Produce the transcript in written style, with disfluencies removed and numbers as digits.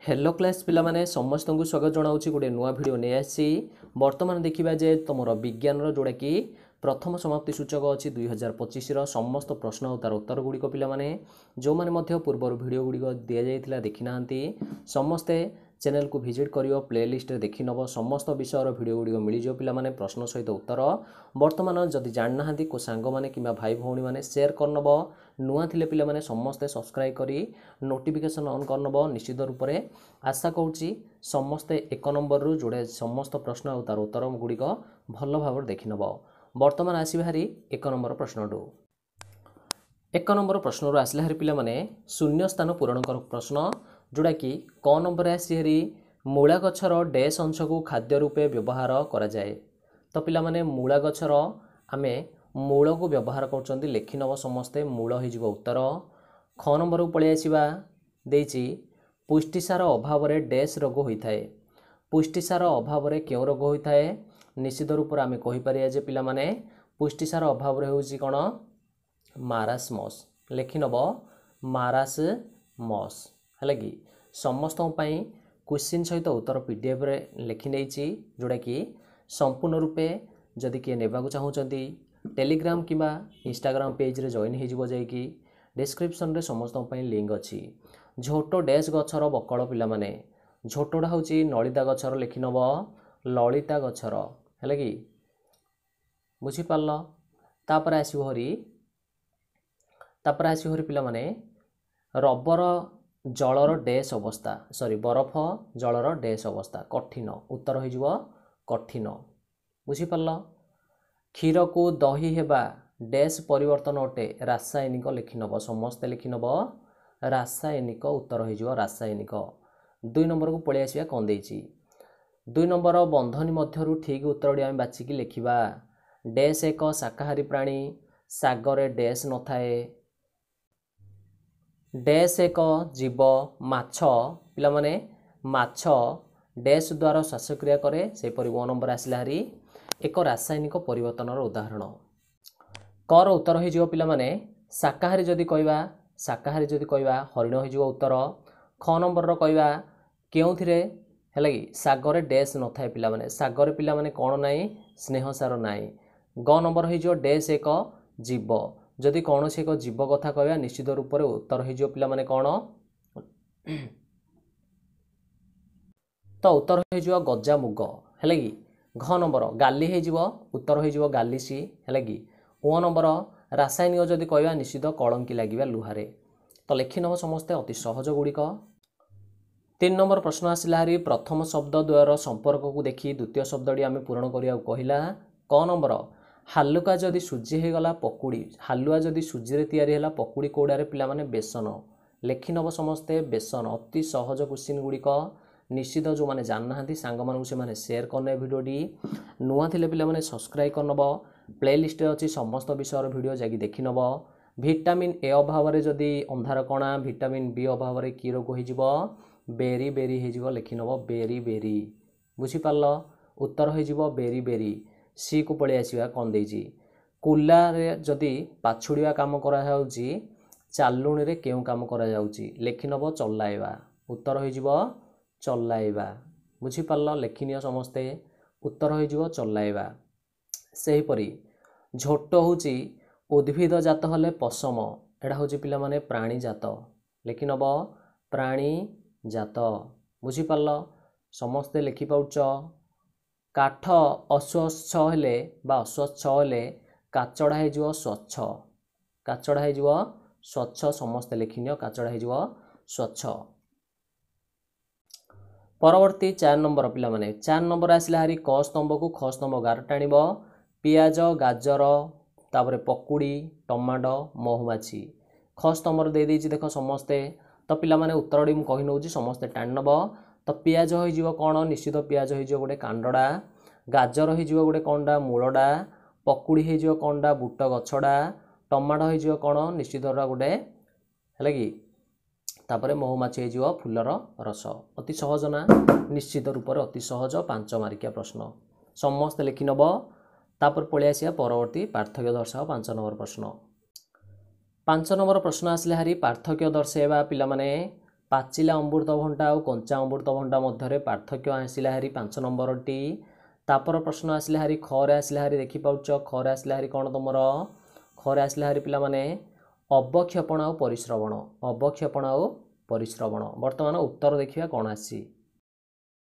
Hello class पिला माने समस्त को स्वागत जनाऊँ गोटे नुआ भिड नहीं आसी बर्तमान देखा जे तुम विज्ञान जोड़ा कि प्रथम समाप्ति सूचक अच्छी 2025 समस्त प्रश्न और तार उत्तर गुड़िक पिलाने जो मैंने पूर्वर भिड गुड़िक दि जाता देखी ना समस्ते चैनल को विजिट करियो प्लेलिस्ट रे देखि नब समस्त विषय भिडियो गुड़िक मिलजो पिलाने प्रश्न सहित उत्तर बर्तमान जदि जानना को सांग माने कि भाई भौणी माने शेयर करनब नुआ थिले पिलाने समस्ते सब्सक्राइब करी नोटिफिकेशन ऑन करनब निश्चित रूप से आशा करुच्ची समस्ते एक नंबर रु जोड़े समस्त प्रश्न और तार उत्तर गुड़िक भल भाव देखि नब बर्तमान आसी भारी एक नंबर प्रश्न एक नंबर प्रश्न आसला हारी पिलाने शून्य स्थान पूरण कर प्रश्न जोड़ा कि क नंबर आसी हारी मूला गछर डैश अंश को खाद्य रूपे व्यवहार करा जाए। तो पिला माने मूला गछर आमे मूल को व्यवहार कर लिखि नब समस्ते मूल हो उत्तर। ख नंबर को पलि आसिबा देछि पुष्टिसार अभाव डैश रोग होता है। पुष्टिसार अभाव क्यों रोग होता है निश्चित रूप से आम कहीपर जे पिला माने पुष्टिसार अभाव होउछि कोन मारास्मस लिखि नब मारास्मस है कि समस्त क्वेश्चन सहित उत्तर पीडीएफ रे लिखि नहीं जोड़ा कि संपूर्ण रूपे जदि किए नेबाकू चाहूँगी टेलीग्राम किंबा इंस्टाग्राम पेज रे जॉइन हो जाएगी डिस्क्रिप्शन रे समस्त लिंक अच्छी। झोटो डैश गछर बकल पिला माने झोटोटा हूँ नलिता गछर लिखि नब ललिता गछर है कि बुझीपार तापर आसो हरी पिला माने रबर जलर डैश अवस्था सॉरी बरफ जलर डैश अवस्था कठिन उत्तर हो कठिन बुझीपार। क्षीर को दही हेबा डैश परिवर्तन अटे रासायनिक लिखि नब समस्ते लिखि नब रासायनिक उत्तर हो रासायनिक। 2 नंबर को पलि आसिया कौन देछि 2 नंबर बंधनी मध्यरु ठीक उत्तर आम बाछिकी लिखिबा डैश एक शाकाहारी प्राणी सागरे डैश न थाए डैश एक जीव माछ पिला माने माछ डैश द्वारा श्वासक्रिया करे से परि 1 नंबर आसला हारी एक रासायनिक परिवर्तन उदाहरण। कर उत्तर हो पिला माने शाकाहारी जदि कहवा हरिण हो उत्तर। ख नंबर रो कहवा केउथिरे हैला कि सागरे डैश न थाए पिला माने सागरे पिला माने कोन नाही स्नेहसार नाही। ग नंबर हो डैश एक जीव जदि कौन से एक जीव कथा कहवा निश्चित रूप से उत्तर हो पिला माने कौन तो उत्तर हो गजा मुग है कि। घ नंबर गाली हो उत्तर हो गालीसी है कि। ओ नंबर रासायनिक जदि कहवा निश्चित कलंकी लगे लुहारे तो लिखि नब समस्ते अति सहज गुड़िक। 3 नंबर प्रश्न आसला हारी प्रथम शब्द द्वयर संपर्क को देखी द्वितीय शब्दटी आम पूरण करिया कहला। क नंबर हालुका जदि सूजी हो गला पकुड़ी हालुआ जदि सूजी रे तैयारी हैला पकुड़ी कोड़ारे पिला माने बेसन लिखि नब समस्ते बेसन अति सहज क्वेश्चन गुड़िक निश्चित जो मैंने जानना सांग मानू से माने शेयर करने भिडियोटी नुआ थिले पिला माने सब्सक्राइब करनब प्लेलिस्ट अच्छी समस्त विषय भिडियो जाकि देखि नब। विटामिन ए अभाव जदि अंधार कणा विटामिन बी अभाव कि रोग हो बेरी बेरी हो लिखि नब बेरी बेरी बुझीपार उत्तर हो बेरी बेरी। सी को पलि आसिबा कौन देछि कुला रे जदि पाछुड़िया काम करा जाउची चालुणी रे केउ काम करा जाउची लिखि नब चलाइबा उत्तर हो चलाइबा बुझीपार लिखिनिय समस्ते उत्तर हो चलाइबा। सेही परी झोट होची उद्भिद जात हले पशम एडा होची पिला माने प्राणी जात लिखि नब प्राणी जात बुझीपार समस्ते लिखि पाउच। काठ अस्वच्छ हेले बा अस्वच्छ हेले काचड़ा हो स्वच्छ काचड़ा हो स्वच्छ समस्ते लिखिनिय काचड़ा हो स्वच्छ। परवर्ती 4 नंबर पिला माने 4 नंबर आसला हारी क स्तंभ को ख स्तंभ गार टाणिब पियाज गाजर तापर पकुड़ी टमाटो महुमाछी ख स्तंभ दे देछि देख समस्ते तो पिला माने उत्तरटी मु कहि नउछि समस्ते टाणी नब। तो पियाज हो कौन निश्चित पियाज हो गोटे कांडा गाजर हो गोटे कौनटा मूलटा पकुड़ी हो कौनटा बुट गछड़ा टमाटो हो कौन निश्चित गोटे है कि तापर महुमाछी हो फुलर रस अति सहज ना निश्चित रूप से अति सहज 5 मार्किया प्रश्न समस्ते लिखि नब। तापर पलि आसिया परवर्ती पार्थक्य दर्शाओ 5 नंबर प्रश्न 5 नंबर प्रश्न आसले हारी पार्थक्य दर्शाइबा पिला माने ପାଚିଲା ଅମୃତଭଣ୍ଡା ଆଉ କଞ୍ଚା ଅମୃତଭଣ୍ଡା ମଧ୍ୟରେ ପାର୍ଥକ୍ୟ ଆସିଲା ହାରି 5 ନମ୍ବରଟି। ତାପର ପ୍ରଶ୍ନ ଆସିଲା ହାରି ଖରେ ଆସିଲା ହାରି ଦେଖିପାରୁଛ ଖରେ ଆସିଲା ହାରି କ'ଣ ତୁମର ଖରେ ଆସିଲା ହାରି ପିଲାମାନେ ଅବକ୍ଷେପଣ ଆଉ ପରିଶ୍ରବଣ। ଅବକ୍ଷେପଣ ଆଉ ପରିଶ୍ରବଣ। ବର୍ତ୍ତମାନ ଉତ୍ତର ଦେଖିବା କ'ଣ ଆସିଛି।